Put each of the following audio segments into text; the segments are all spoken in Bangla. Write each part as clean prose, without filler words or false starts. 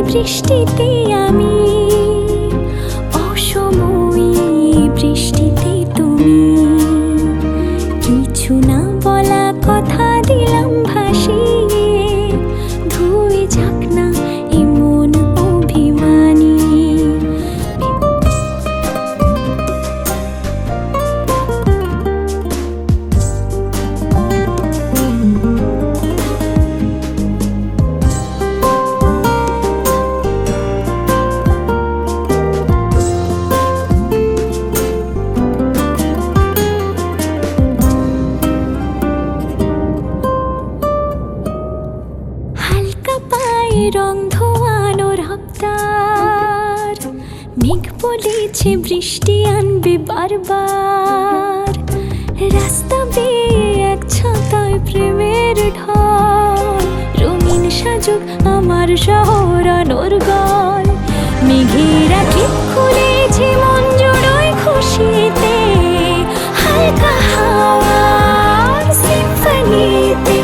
বৃষ্টিতে আমি, অসময়ী বৃষ্টিতে তুমি, কিছু না বলা কথা দিলাম ভাসিয়ে, ধুয়ে যাক না এমন অভিমানী। রং ধোয়ানো রপ্তার, মেঘ বলেছে বৃষ্টি আনবে বারবার, রাস্তা বেয়ে এক ছাতায় প্রেমের ঢল, রঙিন সাজুক আমার শহর অনর্গল, মেঘেরা ক্লিপ খুলেছে মন জোড়ায় খুশিতে, হালকা হাওয়ার সিম্ফনিতে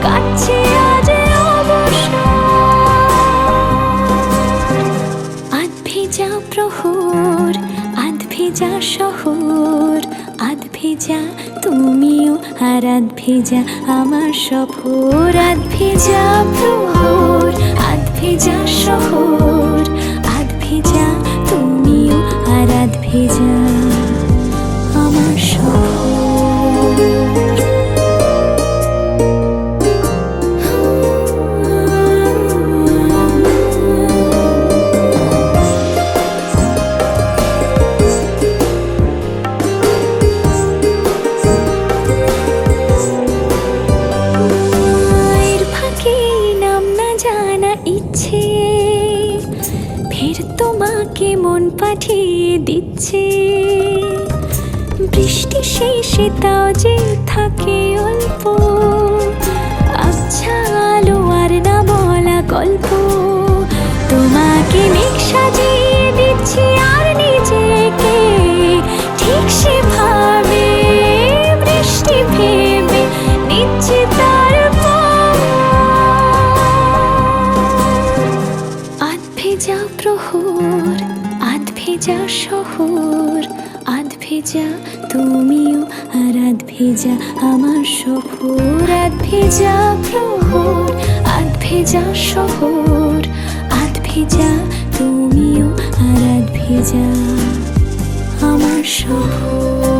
কাটছে আজ প্রহর, আধ ভেজা শহর, আধ ভেজা তুমিও আর আধ ভেজা আমার সফর, আধ ভেজা প্রহর, আধ ভেজা শহর, আধ ভেজা তুমিও আর আধ ভেজা আমার সফর। ইচ্ছে ফের তোমাকে মন পাঠিয়ে দিচ্ছে, বৃষ্টি শেষে তাও যে থাকে অল্প, আচ্ছা আলো আর না বলা গল্প, তোমাকে মেঘ সাজিয়ে দিচ্ছি আর নিজেকে ঠিক সেভাবে বৃষ্টি ভেবে নিচ্ছে তার ভেজা প্রহর, আধ ভেজা শহর, আধ ভেজা তুমিও আর আধ ভেজা আমার সফর, আধ ভেজা প্রহর, আধ ভেজা শহর, আধ ভেজা তুমিও আর আধ ভেজা আমার সফর।